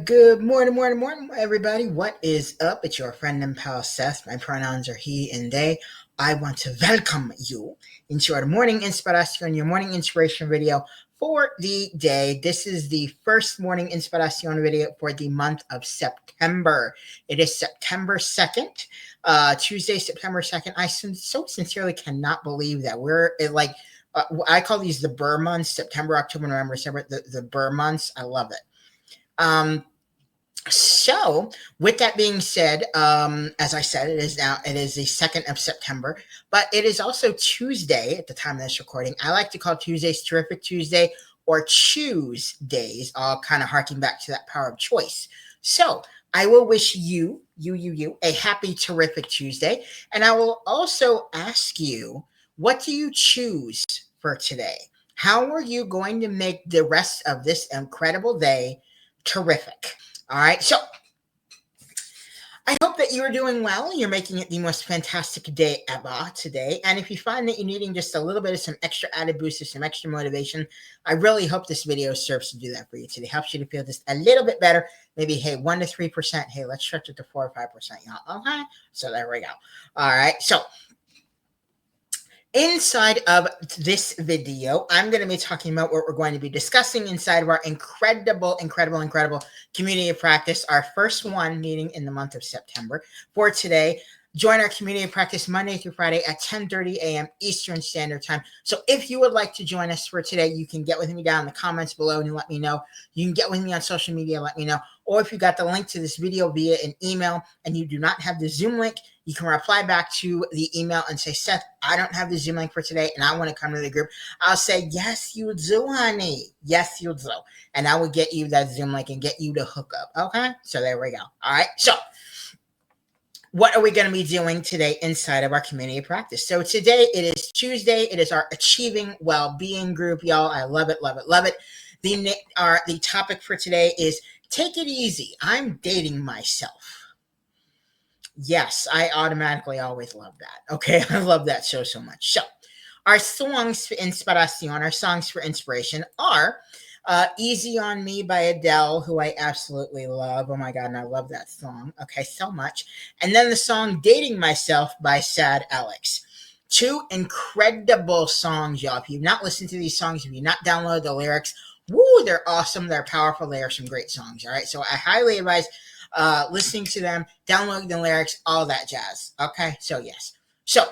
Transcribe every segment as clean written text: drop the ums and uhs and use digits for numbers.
Good morning, everybody. What is up? It's your friend and pal Seth. My pronouns are he and they. I want to welcome you into our morning inspiration, your morning inspiration video for the day. This is the first morning inspiration video for the month of September. It is September 2nd, Tuesday, September 2nd. I so sincerely cannot believe that I call these the Burr months, September, October, November, December, the Burr months. I love it. So with that being said, as I said, it is the 2nd of September, but it is also Tuesday at the time of this recording. I like to call Tuesdays Terrific Tuesday or Choose Days, all kind of harking back to that power of choice. So I will wish you a happy, terrific Tuesday. And I will also ask you, what do you choose for today? How are you going to make the rest of this incredible day terrific? All right, so I hope that you're doing well. You're making it the most fantastic day ever today. And if you find that you're needing just a little bit of some extra added boost or some extra motivation, I really hope this video serves to do that for you today. Helps you to feel just a little bit better. Maybe, hey, 1 to 3%. Hey, let's stretch it to 4 or 5%, y'all. Okay, so there we go. All right, so inside of this video, I'm going to be talking about what we're going to be discussing inside of our incredible community of practice, our first one meeting in the month of September. For today, join our community of practice Monday through Friday at 10:30 a.m. Eastern Standard Time. So if you would like to join us for today, you can get with me down in the comments below and let me know. You can get with me on social media, let me know. Or if you got the link to this video via an email and you do not have the Zoom link, you can reply back to the email and say, Seth, I don't have the Zoom link for today and I want to come to the group. I'll say, yes, you do, honey. Yes, you do. And I will get you that Zoom link and get you to hook up. Okay? So there we go. All right. So what are we going to be doing today inside of our community practice? So today it is Tuesday. It is our Achieving Well-Being group, y'all. I love it, love it, love it. The topic for today is Take It Easy. I'm dating myself. Yes, I automatically always love that. Okay, I love that so much. So our songs for inspiration, our songs for inspiration are Easy on Me by Adele, who I absolutely love. Oh my God, and I love that song. Okay, so much. And then the song Dating Myself by Sad Alex. Two incredible songs, y'all. If you've not listened to these songs, if you've not downloaded the lyrics, woo, they're awesome. They're powerful. They are some great songs, all right? So I highly advise listening to them, downloading the lyrics, all that jazz. Okay, so yes. So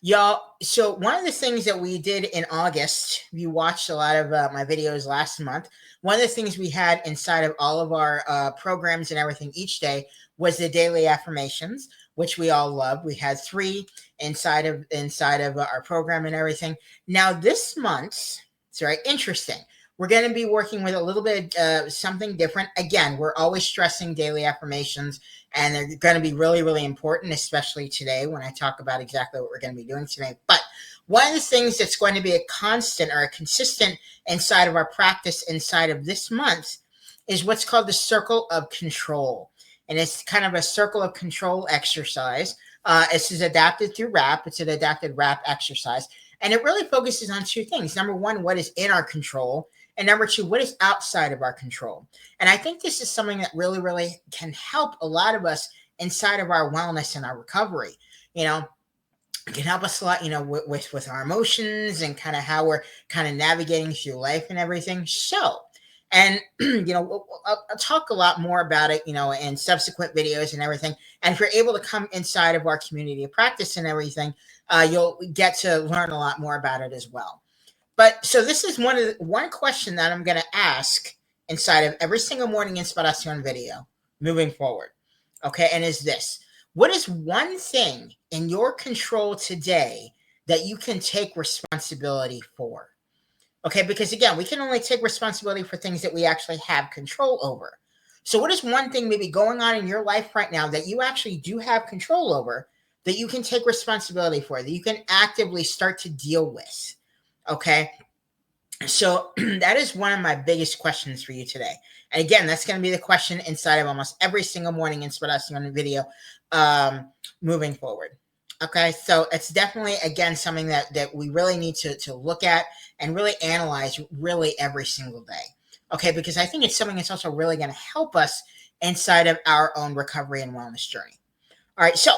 y'all, so one of the things that we did in August, you watched a lot of my videos last month. One of the things we had inside of all of our programs and everything each day was the daily affirmations, which we all love. We had 3 inside of our program and everything. Now this month, it's very interesting. We're going to be working with a little bit something different. Again, we're always stressing daily affirmations, and they're going to be really important, especially today when I talk about exactly what we're going to be doing today. But one of the things that's going to be a constant or a consistent inside of our practice inside of this month is what's called the circle of control. And it's kind of a circle of control exercise. This is adapted through rap. It's an adapted rap exercise. And it really focuses on 2 things. Number 1, what is in our control? And number 2, what is outside of our control? And I think this is something that really can help a lot of us inside of our wellness and our recovery. You know, it can help us a lot, you know, with our emotions and kind of how we're kind of navigating through life and everything. So, and, you know, I'll talk a lot more about it, you know, in subsequent videos and everything. And if you're able to come inside of our community of practice and everything, you'll get to learn a lot more about it as well. But so this is one question that I'm going to ask inside of every single morning inspiration video moving forward. Okay. And is this, what is one thing in your control today that you can take responsibility for? Okay. Because again, we can only take responsibility for things that we actually have control over. So what is one thing maybe going on in your life right now that you actually do have control over, that you can take responsibility for, that you can actively start to deal with? Okay. So that is one of my biggest questions for you today. And again, that's going to be the question inside of almost every single morning inspiration video moving forward. Okay. So it's definitely, again, something that we really need to look at and really analyze really every single day. Okay, because I think it's something that's also really going to help us inside of our own recovery and wellness journey. All right, so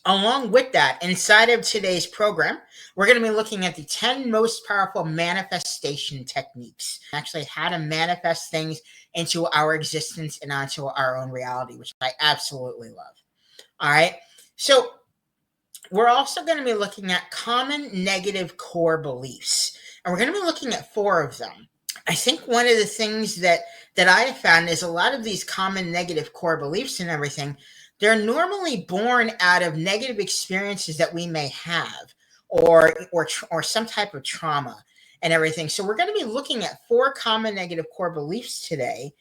along with that, inside of today's program, we're going to be looking at the 10 most powerful manifestation techniques, actually how to manifest things into our existence and onto our own reality, which I absolutely love. All right, so we're also going to be looking at common negative core beliefs, and we're going to be looking at 4 of them. I think one of the things that I have found is a lot of these common negative core beliefs and everything, they're normally born out of negative experiences that we may have, or some type of trauma and everything. So we're going to be looking at 4 common negative core beliefs today,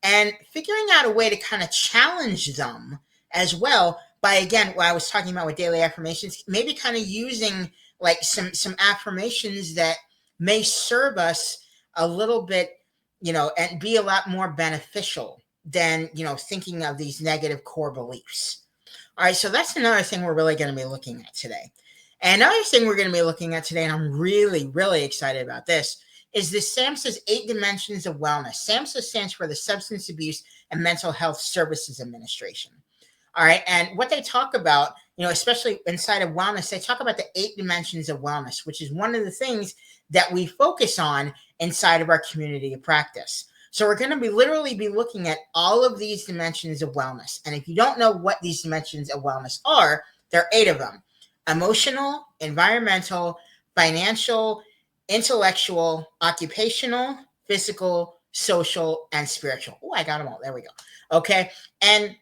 and figuring out a way to kind of challenge them as well by, again, what I was talking about with daily affirmations, maybe kind of using like some affirmations that may serve us a little bit, and be a lot more beneficial than, thinking of these negative core beliefs. All right, so that's another thing we're really going to be looking at today. And another thing we're going to be looking at today, and I'm really, really excited about this, is the SAMHSA's 8 Dimensions of Wellness. SAMHSA stands for the Substance Abuse and Mental Health Services Administration. All right, and what they talk about, especially inside of wellness, they talk about the 8 dimensions of wellness, which is one of the things that we focus on inside of our community of practice. So we're going to literally be looking at all of these dimensions of wellness. And if you don't know what these dimensions of wellness are, there are 8 of them: emotional, environmental, financial, intellectual, occupational, physical, social, and spiritual. Oh, I got them all. There we go. Okay. And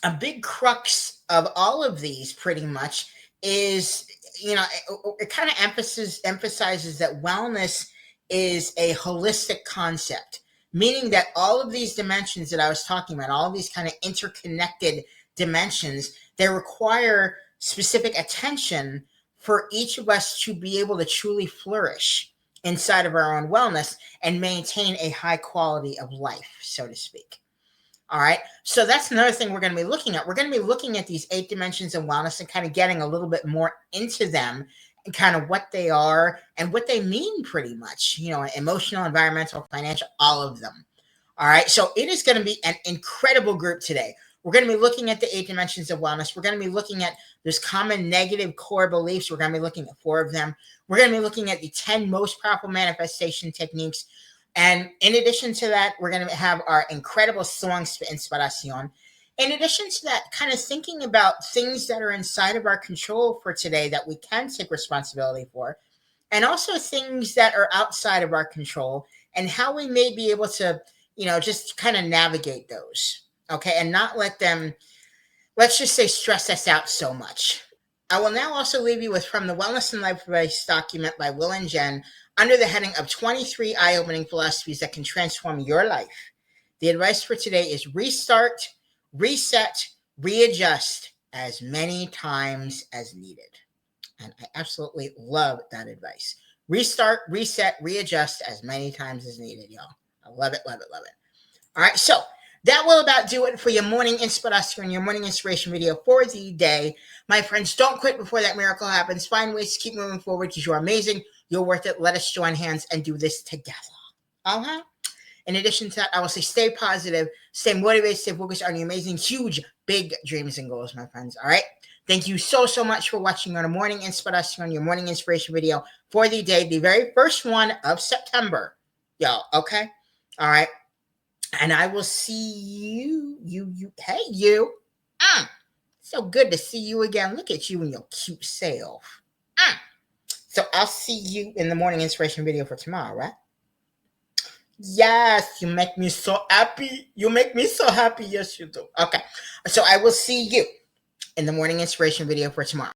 a big crux of all of these pretty much is, it kind of emphasizes that wellness is a holistic concept, meaning that all of these dimensions that I was talking about, all of these kind of interconnected dimensions, they require specific attention for each of us to be able to truly flourish inside of our own wellness and maintain a high quality of life, so to speak. All right. So that's another thing we're going to be looking at. We're going to be looking at these 8 dimensions of wellness and kind of getting a little bit more into them and kind of what they are and what they mean pretty much, emotional, environmental, financial, all of them. All right. So it is going to be an incredible group today. We're going to be looking at the 8 dimensions of wellness. We're going to be looking at those common negative core beliefs. We're going to be looking at 4 of them. We're going to be looking at the 10 most powerful manifestation techniques. And in addition to that, we're going to have our incredible songs for inspiration. In addition to that, kind of thinking about things that are inside of our control for today that we can take responsibility for, and also things that are outside of our control and how we may be able to, just kind of navigate those. Okay. And not let them, let's just say, stress us out so much. I will now also leave you with From the Wellness and Life Advice document by Will and Jen, under the heading of 23 eye-opening philosophies that can transform your life. The advice for today is restart, reset, readjust as many times as needed. And I absolutely love that advice. Restart, reset, readjust as many times as needed, y'all. I love it, love it, love it. All right, so that will about do it for your morning inspiration, your morning inspiration video for the day. My friends, don't quit before that miracle happens. Find ways to keep moving forward because you're amazing. You're worth it. Let us join hands and do this together. Uh-huh. In addition to that, I will say stay positive, stay motivated, stay focused on your amazing, huge, big dreams and goals, my friends. All right? Thank you so, so much for watching on a morning inspiration, your morning inspiration video for the day, the very first one of September. Y'all, okay? All right? And I will see you. Hey, you. So good to see you again. Look at you and your cute self. So I'll see you in the morning inspiration video for tomorrow, right? Yes, you make me so happy. You make me so happy. Yes, you do. Okay. So I will see you in the morning inspiration video for tomorrow.